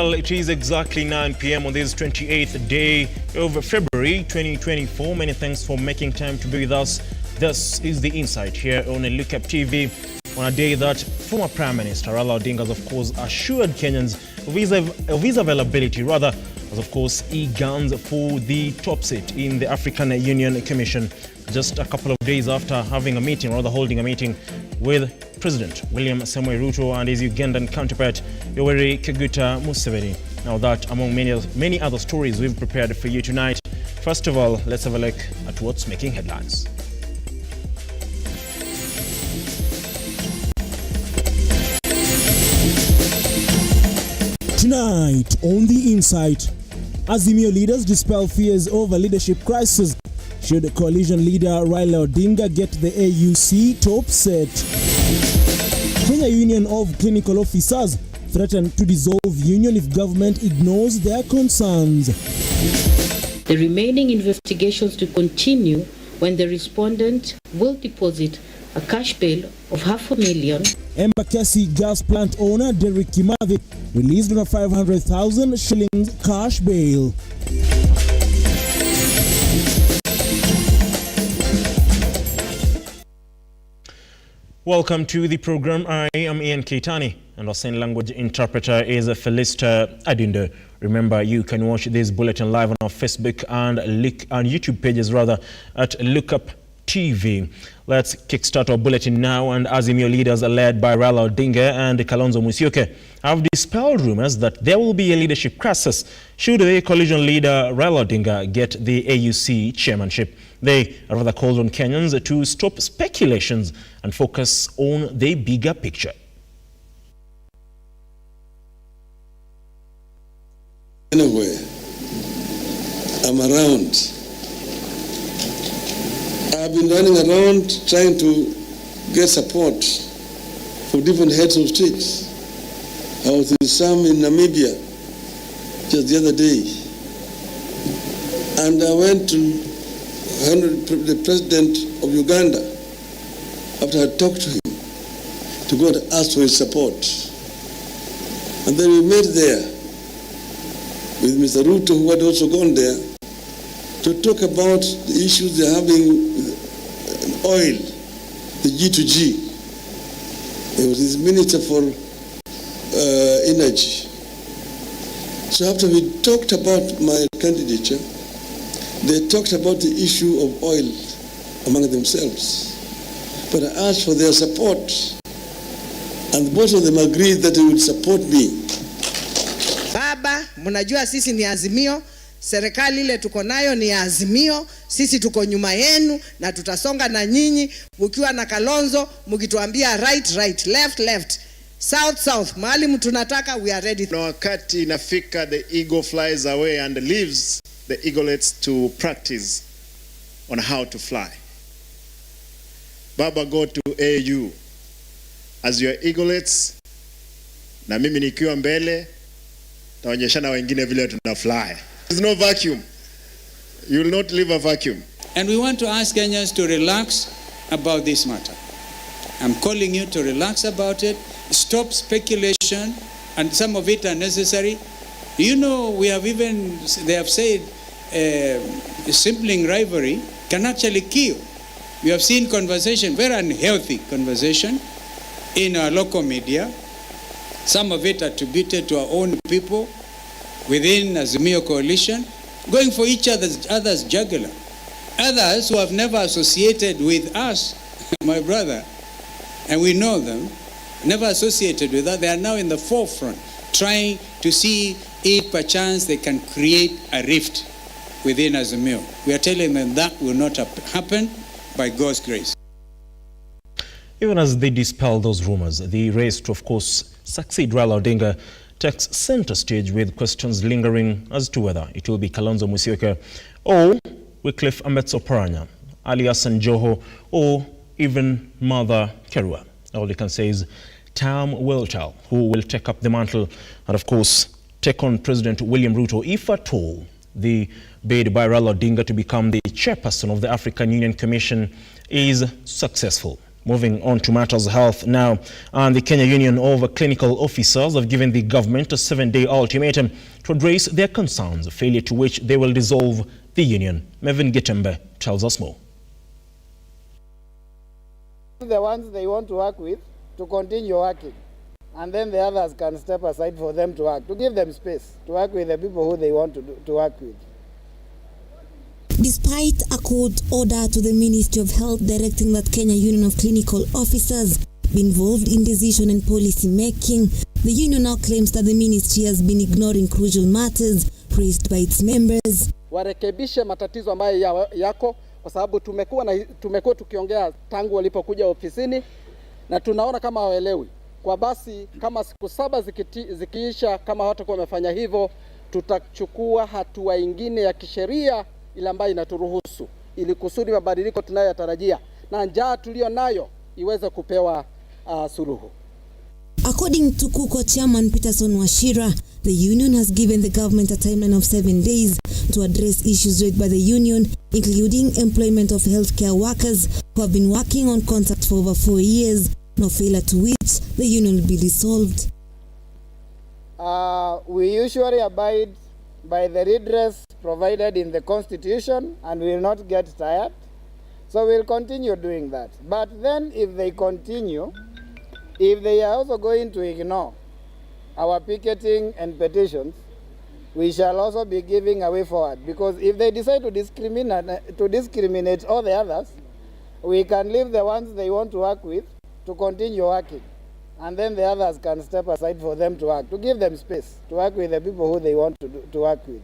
Well, it is exactly 9 p.m. on this 28th day of February 2024. Many thanks for making time to be with us. This is The Insight here on Lookuptv on a day that former Prime Minister Raila has, of course, assured Kenyans of his availability, rather, as, of course, he guns for the top seat in the African Union Commission. Just a couple of days after having a meeting, rather holding a meeting with President William RUTO and his Ugandan counterpart Yoweri Kaguta Museveni. Now that, among many other stories we've prepared for you tonight. First of all, let's have a look at what's making headlines. Tonight on The Insight, Azimio leaders dispel fears over leadership crisis. Should coalition leader Raila Odinga get the AUC top set? Kenya Union of Clinical Officers threaten to dissolve union if government ignores their concerns. The remaining investigations to continue when the respondent will deposit a cash bail of $500,000. Embakasi gas plant owner Derek Kimathi released on a 500,000 shillings cash bail. Welcome to the program. I am Ian Keitani and our sign language interpreter is Felista Adindo. Remember, you can watch this bulletin live on our Facebook and YouTube pages, rather, at Lookuptv. Let's kickstart our bulletin now, and Azimio leaders are led by Raila Odinga and Kalonzo Musyoka have dispelled rumors that there will be a leadership crisis should the coalition leader Raila Odinga get the AUC chairmanship. They rather called on Kenyans to stop speculations and focus on the bigger picture. Anyway, I'm around. I've been running around trying to get support for different heads of states. I was in some in Namibia just the other day. And I went to the president of Uganda after I talked to him to go and ask for his support. And then we met there with Mr. RUTO, who had also gone there, to talk about the issues they're having with oil, the G2G. He was his minister for energy. So after we talked about my candidature, they talked about the issue of oil among themselves. But I asked for their support, and both of them agreed that they would support me. Baba, mnajua sisi ni Azimio, serikali ile tuko nayo ni Azimio, sisi tuko nyuma yenu na tutasonga na nyinyi, mkiwa na Kalonzo, mkituambia right, left, south, mahali tunataka, we are ready. Na wakati inafika, the eagle flies away and leaves the eaglets to practice on how to fly. Baba, go to AU as your eaglets, na mimi nikiwa mbele taonyeshana wengine vile tuna fly. There's no vacuum. You will not leave a vacuum. And we want to ask Kenyans to relax about this matter. I'm calling you to relax about it. Stop speculation, and some of it are necessary. You know, they have said sibling rivalry can actually kill. We have seen conversation, very unhealthy conversation in our local media. Some of it attributed to our own people within Azimio coalition, going for each other's jugular. Others who have never associated with us, my brother, and we know them, never associated with us, they are now in the forefront, trying to see if perchance they can create a rift within Azimio. We are telling them that will not happen by God's grace. Even as they dispel those rumors, the race to, of course, succeed Raila Odinga takes center stage, with questions lingering as to whether it will be Kalonzo Musyoka or Wycliffe Ambetsa Oparanya, Ali Hassan Joho, or even Martha Karua. All you can say is time will tell who will take up the mantle and, of course, take on President William RUTO, if at all the bid by Raila Odinga to become the chairperson of the African Union Commission is successful. Moving on to matters of health now, and the Kenya Union of Clinical Officers have given the government a 7-day ultimatum to address their concerns, a failure to which they will dissolve the union. Mevin Gitembe tells us more. The ones they want to work with to continue working, and then the others can step aside for them to work, to give them space to work with the people who they want to work with. Despite a court order to the Ministry of Health directing that Kenya Union of Clinical Officers be involved in decision and policy making, the union now claims that the ministry has been ignoring crucial matters raised by its members. Warekebishe matatizo ambayo yako, kwa sababu tumekuwa tukiongea tangu walipokuja ofisini na tunaona kama hawaelewi. Kwa basi kama siku 7 zikiisha, kama hawatakuwa wamefanya hivyo, tutachukua hatua nyingine ya kisheria ile ambayo inaturuhusu, ili kusudi mabadiliko tunayotarajia na njaa tulio nayo iweze kupewa suluhu. According to KUKO Chairman Peterson Washira, the union has given the government a timeline of 7 days to address issues raised by the union, including employment of healthcare workers who have been working on contract for over 4 years, no failure to which the union will be dissolved. We usually abide by the redress provided in the Constitution and will not get tired. So we'll continue doing that. But then if they continue, if they are also going to ignore our picketing and petitions, we shall also be giving a way forward. Because if they decide to discriminate all the others, we can leave the ones they want to work with to continue working. And then the others can step aside for them to work, to give them space to work with the people who they want to work with.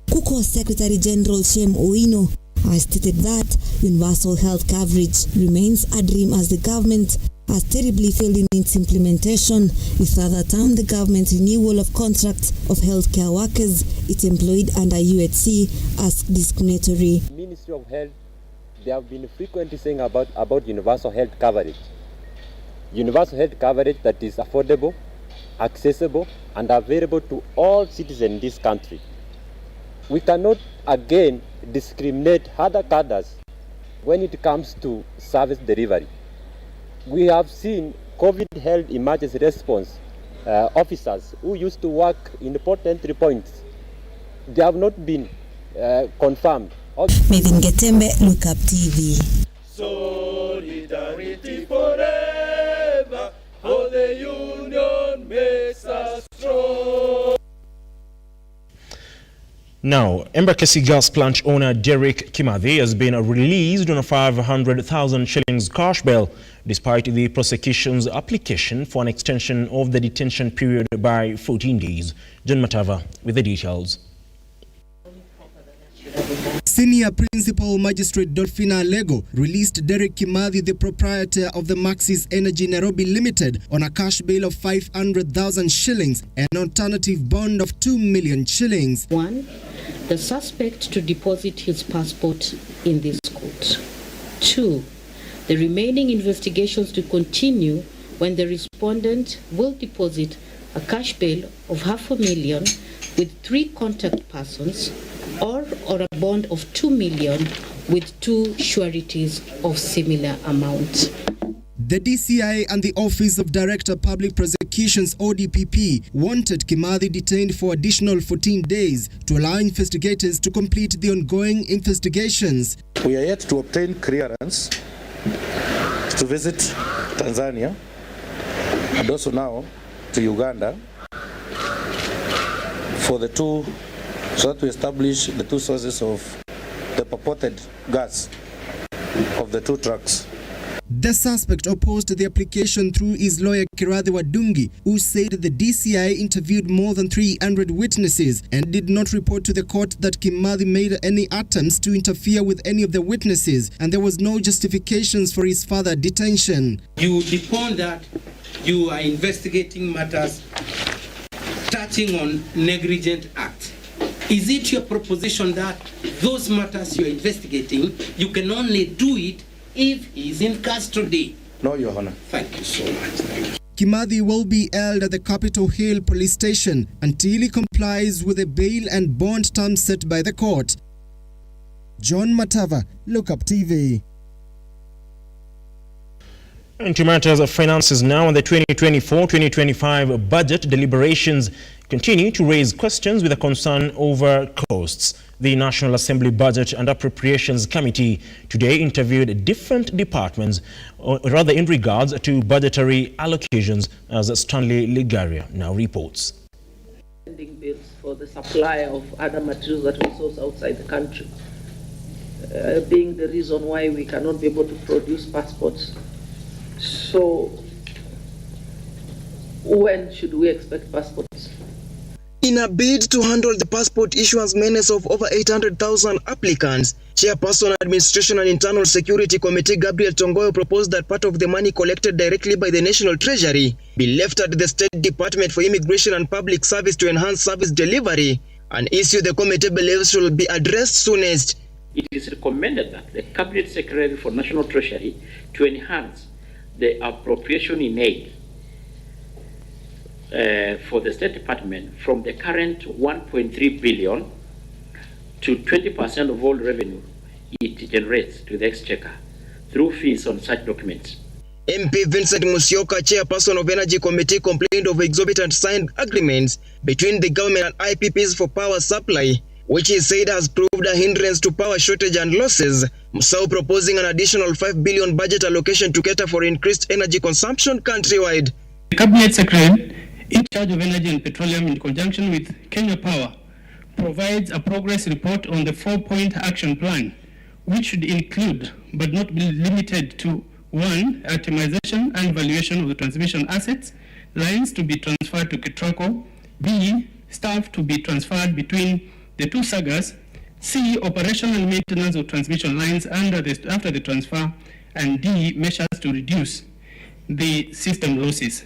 KUKO Secretary General Shem Owino has stated that universal health coverage remains a dream as the government has terribly failed in its implementation, with further term the government's renewal of contracts of healthcare workers it employed under UHC as discriminatory. Ministry of Health, they have been frequently saying about universal health coverage. Universal health coverage that is affordable, accessible, and available to all citizens in this country. We cannot again discriminate other cadres when it comes to service delivery. We have seen COVID health emergency response officers who used to work in port entry points. They have not been confirmed. Mevin Gitembe, Lookuptv. Solidarity forever, for the union makes us strong. Now, Embakasi gas plant owner Derek Kimathi has been released on a 500,000 shillings cash bail, despite the prosecution's application for an extension of the detention period by 14 days. John Matava with the details. Senior Principal Magistrate Dolphina Lego released Derek Kimathi, the proprietor of the Maxis Energy Nairobi Limited, on a cash bail of 500,000 shillings and an alternative bond of 2 million shillings. 1. The suspect to deposit his passport in this court. 2. The remaining investigations to continue when the respondent will deposit a cash bail of 500,000 with 3 contact persons or a bond of 2 million with 2 sureties of similar amount. The DCI and the Office of Director Public Prosecutions ODPP wanted Kimathi detained for additional 14 days to allow investigators to complete the ongoing investigations. We are yet to obtain clearance to visit Tanzania and also now to Uganda for the two, so that we establish the 2 sources of the purported gas of the 2 trucks. The suspect opposed the application through his lawyer Kiradhi Wadungi, who said the DCI interviewed more than 300 witnesses and did not report to the court that Kimathi made any attempts to interfere with any of the witnesses, and there was no justifications for his further detention. You depend that you are investigating matters touching on negligent act. Is it your proposition that those matters you are investigating, you can only do it if he is in custody? No, Your Honor. Thank you so much. Kimathi will be held at the Capitol Hill police station until he complies with the bail and bond terms set by the court. John Matava, Lookuptv. Into matters of finances now, the 2024-2025 budget deliberations continue to raise questions with a concern over costs. The National Assembly Budget and Appropriations Committee today interviewed different departments, or rather in regards to budgetary allocations, as Stanley Ligaria now reports. Bills for the supply of other materials that we source outside the country, being the reason why we cannot be able to produce passports. So, when should we expect passports? In a bid to handle the passport issuance menace of over 800,000 applicants, Chairperson Administration and Internal Security Committee Gabriel Tongoyo proposed that part of the money collected directly by the National Treasury be left at the State Department for Immigration and Public Service to enhance service delivery, an issue the committee believes should be addressed soonest. It is recommended that the Cabinet Secretary for National Treasury to enhance the appropriation in aid for the State Department from the current 1.3 billion to 20% of all revenue it generates to the Exchequer through fees on such documents. MP Vincent Musyoka, Chairperson of Energy Committee, complained of exorbitant signed agreements between the government and IPPs for power supply, which he said has proved a hindrance to power shortage and losses. Musau proposing an additional 5 billion budget allocation to cater for increased energy consumption countrywide. The Cabinet Secretary in charge of energy and petroleum, in conjunction with Kenya Power, provides a progress report on the 4-point action plan, which should include, but not be limited to, 1. Optimization and valuation of the transmission assets, lines to be transferred to Kitrako, B. Staff to be transferred between the two sagas, C. Operational maintenance of transmission lines after the transfer, and D. Measures to reduce the system losses.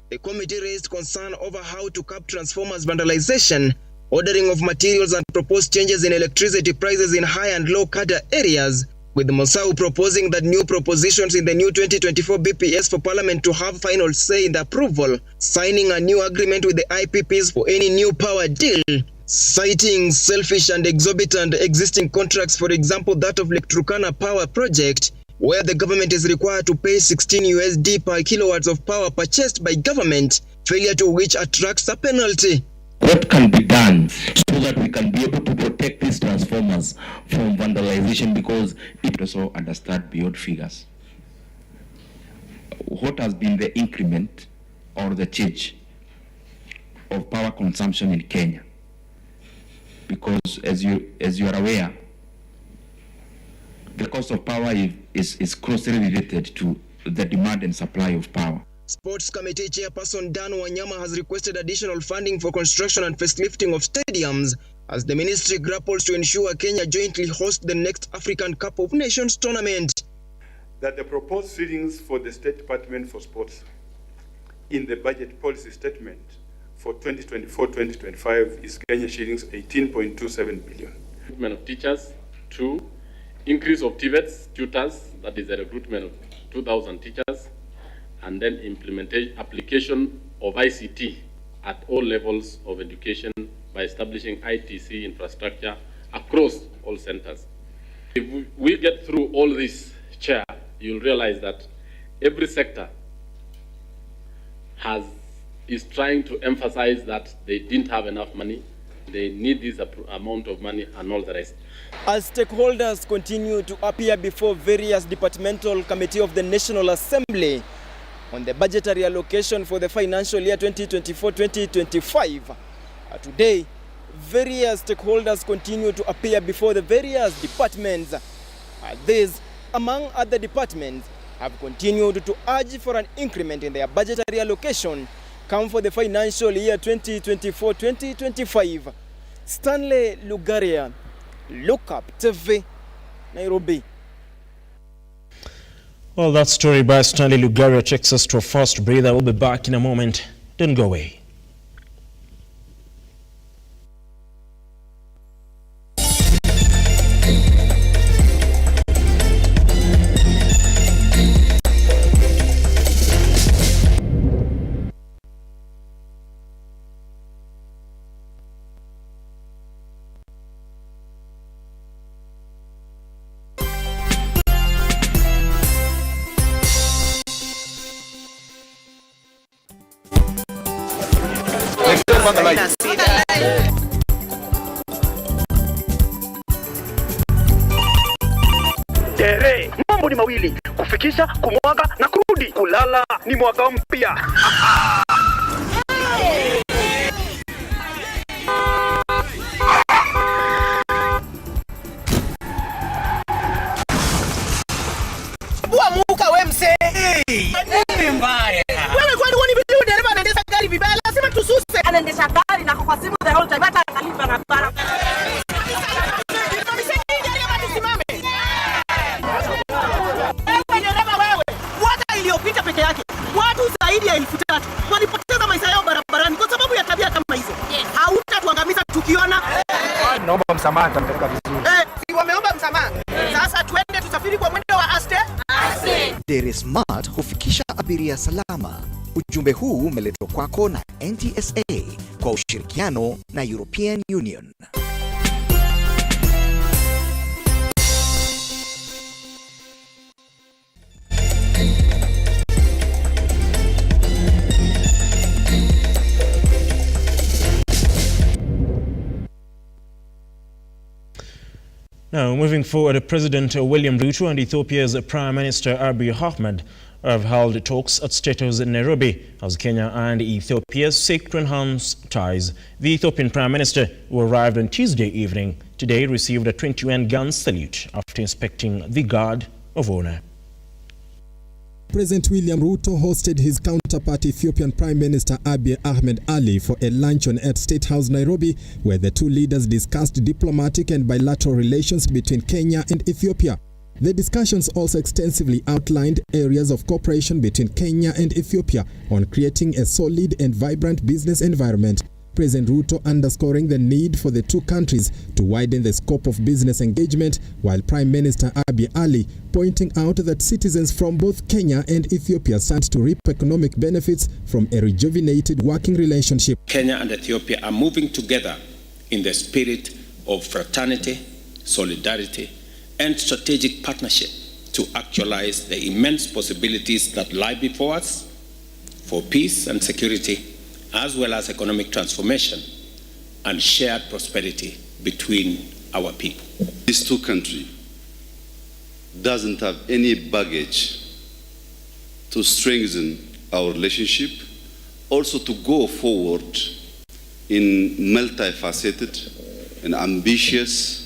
The committee raised concern over how to curb transformers vandalization, ordering of materials and proposed changes in electricity prices in high and low cadre areas, with Musau proposing that new propositions in the new 2024 BPS for Parliament to have final say in the approval, signing a new agreement with the IPPs for any new power deal, citing selfish and exorbitant existing contracts, for example that of Lake Turkana Power Project, where the government is required to pay $16 per kilowatts of power purchased by government, failure to which attracts a penalty. What can be done so that we can be able to protect these transformers from vandalization, because it also understand beyond figures. What has been the increment or the change of power consumption in Kenya? Because as you are aware, the cost of power is closely related to the demand and supply of power. Sports Committee Chairperson Dan Wanyama has requested additional funding for construction and facelifting of stadiums as the ministry grapples to ensure Kenya jointly hosts the next African Cup of Nations tournament. That the proposed ceilings for the State Department for Sports in the budget policy statement for 2024-2025 is Kenya shillings 18.27 billion. Recruitment of teachers, 2. Increase of TVETs, tutors, that is a recruitment of 2,000 teachers, and then implementation, application of ICT at all levels of education by establishing ITC infrastructure across all centers. If we get through all this, Chair, you'll realize that every sector is trying to emphasize that they didn't have enough money, they need this amount of money and all the rest. As stakeholders continue to appear before various departmental committees of the National Assembly on the budgetary allocation for the financial year 2024-2025, today, various stakeholders continue to appear before the various departments. These, among other departments, have continued to urge for an increment in their budgetary allocation come for the financial year 2024-2025. Stanley Lugaria, Lookuptv, Nairobi. Well, that story by Stanley Lugaria takes us to a first breather. We'll be back in a moment. Don't go away. Tere, mambo ni mawili, kufikisha, kumwaga na kurudi. Kulala ni mwaka mpya. Muka we mse. Ni mbaya. Wewe kwani wani video dereva anaendesha gari vibaya, lazima tususe. Anaendesha gari na kwa simu the whole time hata analipa barabara. Iliyopita peke yake watu zaidi ya 3,000 walipoteza maisha yao barabarani kwa sababu ya tabia kama hizo. Hautatuangamiza tukiona. Naomba msamaha, nitampeleka vizuri. Si wameomba msamaha. Sasa twende tusafiri kwa mwendo wa aste. Dere Smart hufikisha abiria salama. Ujumbe huu umeletwa kwako na NTSA kwa ushirikiano na European Union. Now, moving forward, President William RUTO and Ethiopia's Prime Minister Abiy Ahmed have held talks at State House in Nairobi as Kenya and Ethiopia seek to enhance ties. The Ethiopian Prime Minister, who arrived on Tuesday evening, today received a 21-gun salute after inspecting the Guard of Honor. President William Ruto hosted his counterpart Ethiopian Prime Minister Abiy Ahmed Ali for a luncheon at State House Nairobi, where the two leaders discussed diplomatic and bilateral relations between Kenya and Ethiopia. The discussions also extensively outlined areas of cooperation between Kenya and Ethiopia on creating a solid and vibrant business environment. President Ruto underscoring the need for the two countries to widen the scope of business engagement, while Prime Minister Abiy Ali pointing out that citizens from both Kenya and Ethiopia stand to reap economic benefits from a rejuvenated working relationship. Kenya and Ethiopia are moving together in the spirit of fraternity, solidarity, and strategic partnership to actualize the immense possibilities that lie before us for peace and security, as well as economic transformation and shared prosperity between our people. These two countries doesn't have any baggage to strengthen our relationship, also to go forward in multifaceted and ambitious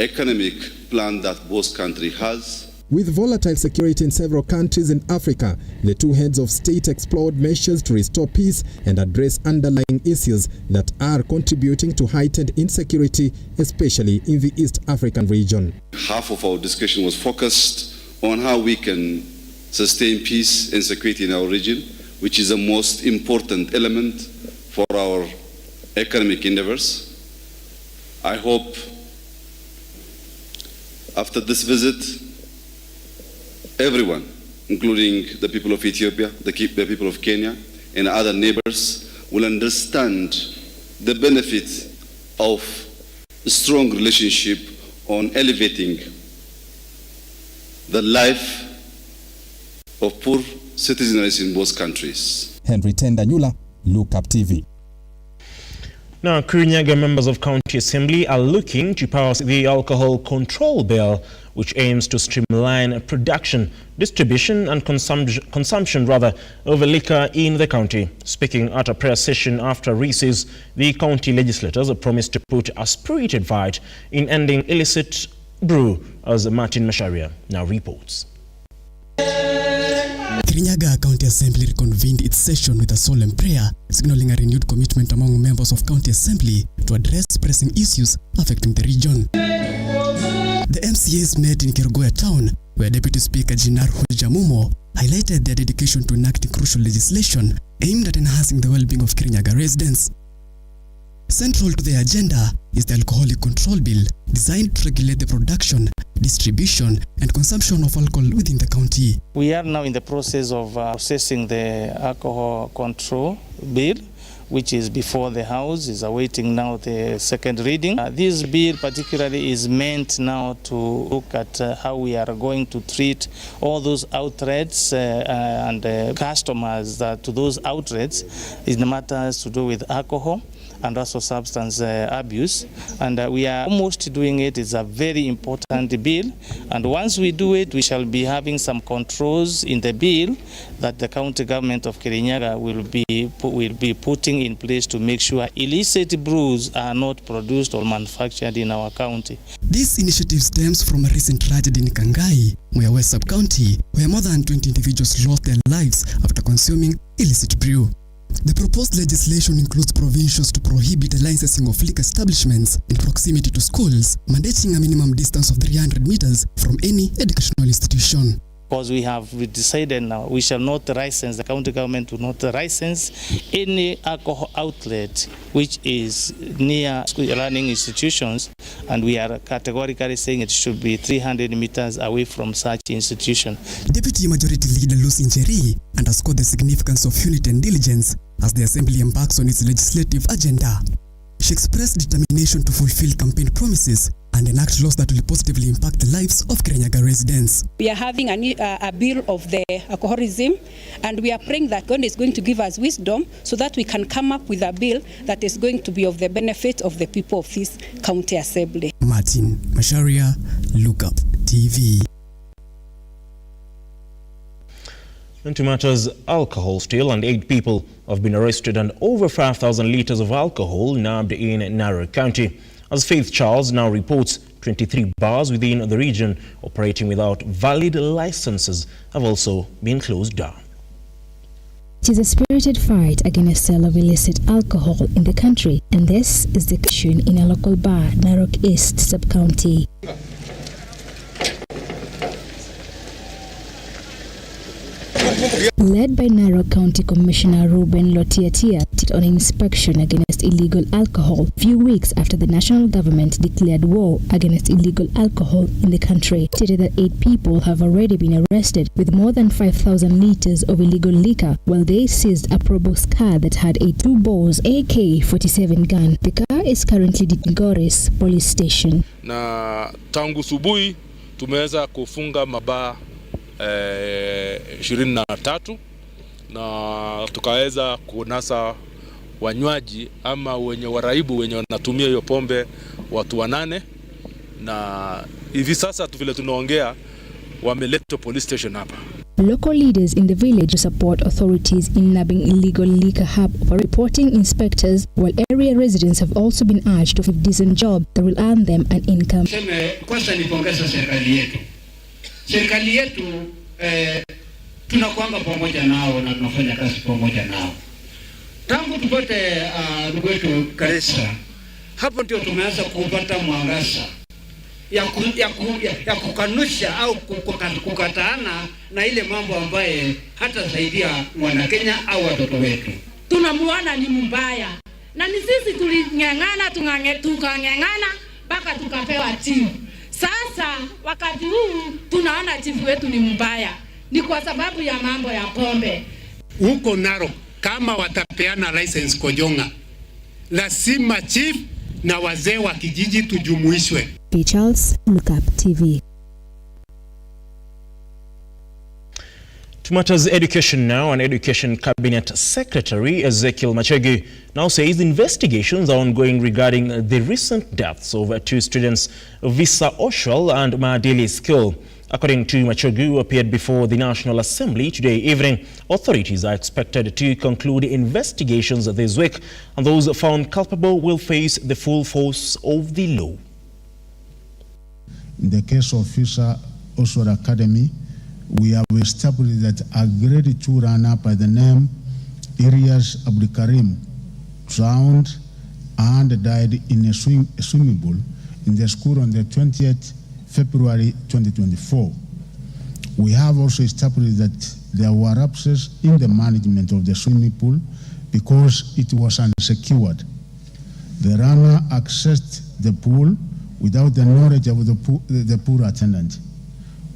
economic plan that both countries has. With volatile security in several countries in Africa, the two heads of state explored measures to restore peace and address underlying issues that are contributing to heightened insecurity, especially in the East African region. Half of our discussion was focused on how we can sustain peace and security in our region, which is the most important element for our economic endeavors. I hope after this visit, everyone, including the people of Ethiopia, the people of Kenya, and other neighbors, will understand the benefit of a strong relationship on elevating the life of poor citizens in both countries. Henry Tendanyula, Lookuptv. Now, Kirinyaga members of County Assembly are looking to pass the Alcohol Control Bill, which aims to streamline production, distribution and consumption of liquor in the county. Speaking at a prayer session after recess, the county legislators promised to put a spirited fight in ending illicit brew, as Martin Masharia now reports. Kirinyaga County Assembly reconvened its session with a solemn prayer, signaling a renewed commitment among members of County Assembly to address pressing issues affecting the region. The MCAs met in Kerugoya town, where Deputy Speaker Jinar Hujamumo highlighted their dedication to enacting crucial legislation aimed at enhancing the well-being of Kirinyaga residents. Central to the agenda is the Alcoholic Control Bill, designed to regulate the production, distribution and consumption of alcohol within the county. We are now in the process of processing the Alcohol Control Bill, which is before the House, is awaiting now the second reading. This bill particularly is meant now to look at how we are going to treat all those outlets and customers to those outlets in the matters to do with alcohol and also substance abuse. And we are almost doing it. It's a very important bill. And once we do it, we shall be having some controls in the bill that the county government of Kirinyaga will be putting in place to make sure illicit brews are not produced or manufactured in our county. This initiative stems from a recent tragedy in Kangai, West Sub-County, where more than 20 individuals lost their lives after consuming illicit brew. The proposed legislation includes provisions to prohibit the licensing of liquor establishments in proximity to schools, mandating a minimum distance of 300 meters from any educational institution. Because we have decided now we shall not license, the county government will not license any alcohol outlet which is near school learning institutions, and we are categorically saying it should be 300 meters away from such institution. Deputy Majority Leader Lucy Njeri underscored the significance of unity and diligence as the Assembly embarks on its legislative agenda. She expressed determination to fulfill campaign promises and enact laws that will positively impact the lives of Kirinyaga residents. We are having a bill of the alcoholism, and we are praying that God is going to give us wisdom so that we can come up with a bill that is going to be of the benefit of the people of this county assembly. Martin Masharia, Lookuptv. Into matters alcohol still, and 8 people have been arrested and over 5,000 litres of alcohol nabbed in Narok County. As Faith Charles now reports, 23 bars within the region operating without valid licenses have also been closed down. It is a spirited fight against the sale of illicit alcohol in the country, and this is the situation in a local bar, Narok East Sub-County. Led by Narok County Commissioner Ruben Lotiatia on inspection against illegal alcohol a few weeks after the national government declared war against illegal alcohol in the country, stated that 8 people have already been arrested with more than 5,000 liters of illegal liquor, while they seized a Probox car that had a 2-bores AK-47 gun. The car is currently in Goris police station. Na tangu subuhi tumeweza kufunga mabaa 23 na tukaweza kunasa wanywaji ama wenye waraibu wenye wanatumia hiyo pombe watu 8, na hivi sasa vile tunaongea wameletwa police station hapa. Local leaders in the village support authorities in nabbing illegal liquor hub for reporting inspectors, while area residents have also been urged to find decent job that will earn them an income. Kwanza nipongeza serikali yetu. Serikali yetu tunakuanga pamoja nao na tunafanya kazi pamoja nao. Tangu tupate ndugu wetu Karisa, hapo ndio tumeanza kupata mwangaza ya kukanusha au kukataana na ile mambo ambaye hata saidia mwana Kenya au watoto wetu. Tunamuona ni mbaya. Na ni sisi tuling'ang'ana tukang'ang'ana mpaka tukapewa timu. Sasa wakati huu tunaona chifu wetu ni mbaya. Ni kwa sababu ya mambo ya pombe. Huko Narok kama watapeana license Kojonga, lazima chief na wazee wa kijiji tujumuishwe. Charles, Lookuptv. To matters education now, and Education Cabinet Secretary Ezekiel Machegi now says investigations are ongoing regarding the recent deaths of 2 students, Visa Oshwal and Maadili Skill. According to Machegi, who appeared before the National Assembly today evening, authorities are expected to conclude investigations this week, and those found culpable will face the full force of the law. In the case of Visa Oshwal Academy, we have established that a grade 2 runner by the name Irias Abdulkarim drowned and died in a swimming pool in the school on the 20th February 2024. We have also established that there were lapses in the management of the swimming pool because it was unsecured. The runner accessed the pool without the knowledge of the pool attendant.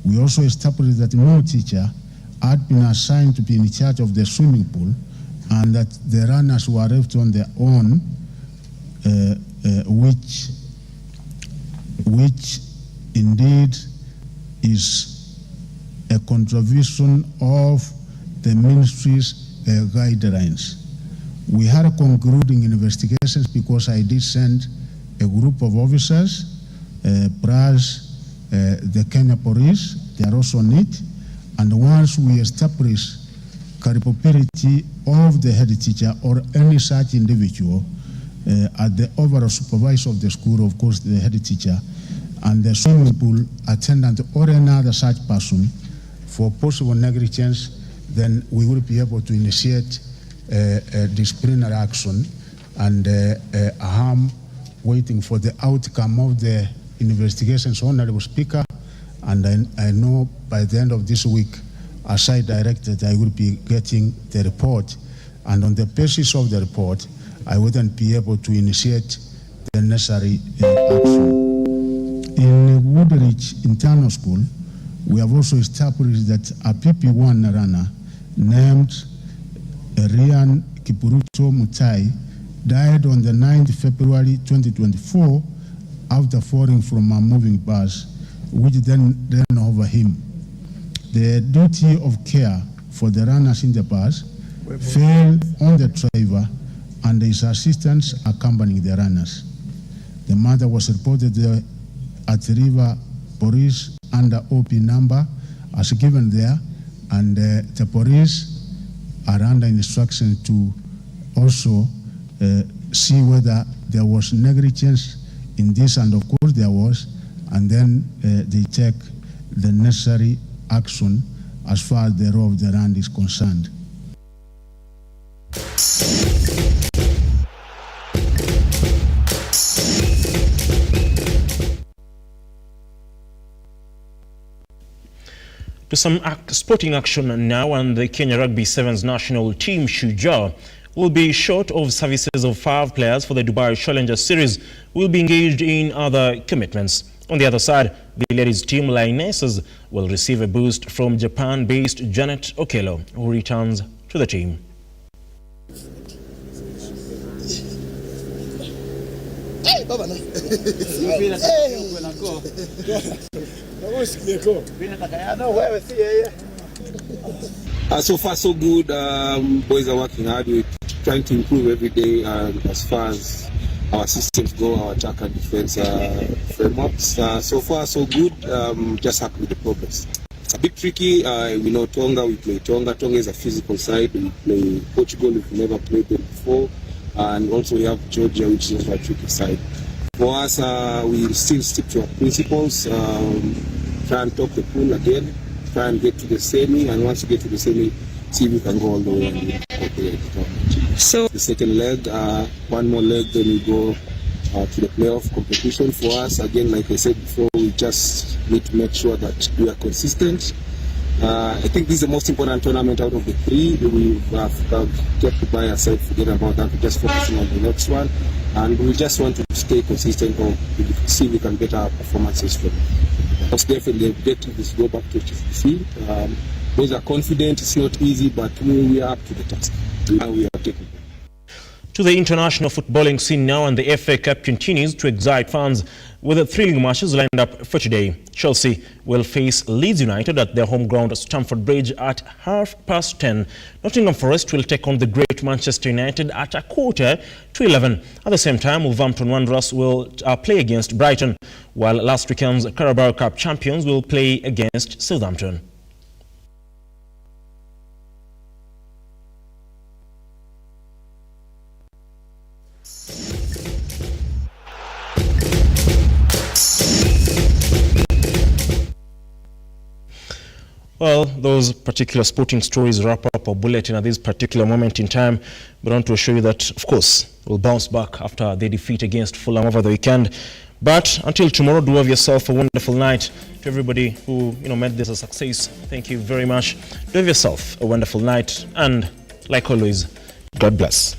We also established that no teacher had been assigned to be in charge of the swimming pool and that the runners were left on their own, which indeed is a contravention of the ministry's guidelines. We had concluding investigations because I did send a group of officers, plus the Kenya police. They are also on it. And once we establish culpability of the head teacher or any such individual at the overall supervisor of the school, of course the head teacher, and the swimming pool attendant or another such person for possible negligence, then we will be able to initiate a disciplinary action and harm waiting for the outcome of the investigations. Honorable Speaker, and I know by the end of this week, as I directed, I will be getting the report, and on the basis of the report, I will then be able to initiate the necessary action. In Woodridge Internal School, we have also established that a PP1 runner named Rian Kipuruto Mutai died on the 9th February 2024 after falling from a moving bus, which then ran over him. The duty of care for the runners in the bus fell on the driver and his assistants accompanying the runners. The mother was reported at the River Police under OP number as given there, and the police are under instruction to also see whether there was negligence in this, and of course there was, and then they take the necessary action as far as the law of the land is concerned. To some sporting action now, and the Kenya Rugby Sevens national team Shujaa will be short of services of 5 players for the Dubai Challenger Series, will be engaged in other commitments. On the other side, the ladies team Lionesses will receive a boost from Japan-based Janet Okello, who returns to the team. So far so good. Boys are working hard. We're trying to improve every day, as far as our systems go, our attack and defense frameworks. So far so good. Just happy with the progress. It's a bit tricky. We know Tonga. We play Tonga. Tonga is a physical side. We play Portugal. We've never played them before, and also we have Georgia, which is a tricky side. For us, we still stick to our principles. Try and top the pool again. Try and get to the semi, and once you get to the semi, see if we can go all the way and operate the tournament. So the second leg, one more leg, then we go to the playoff competition. For us, again, like I said before, we just need to make sure that we are consistent. I think this is the most important tournament out of the 3. We've kept Dubai aside, forget about that. We're just focusing on the next one, and we just want to stay consistent or see if we can better our performances from. Most definitely, the objective is to go back to HSBC. Those are confident. It's not easy, but we are up to the task, and we are taking. To the international footballing scene now, and the FA Cup continues to excite fans with the thrilling matches lined up for today. Chelsea will face Leeds United at their home ground Stamford Bridge at 10:30. Nottingham Forest will take on the great Manchester United at 11:15. At the same time, Wolverhampton Wanderers will play against Brighton, while last weekend's Carabao Cup champions will play against Southampton. Well, those particular sporting stories wrap up our bulletin at this particular moment in time. But I want to assure you that, of course, we'll bounce back after their defeat against Fulham over the weekend. But until tomorrow, do have yourself a wonderful night. To everybody who made this a success, thank you very much. Do have yourself a wonderful night, and like always, God bless.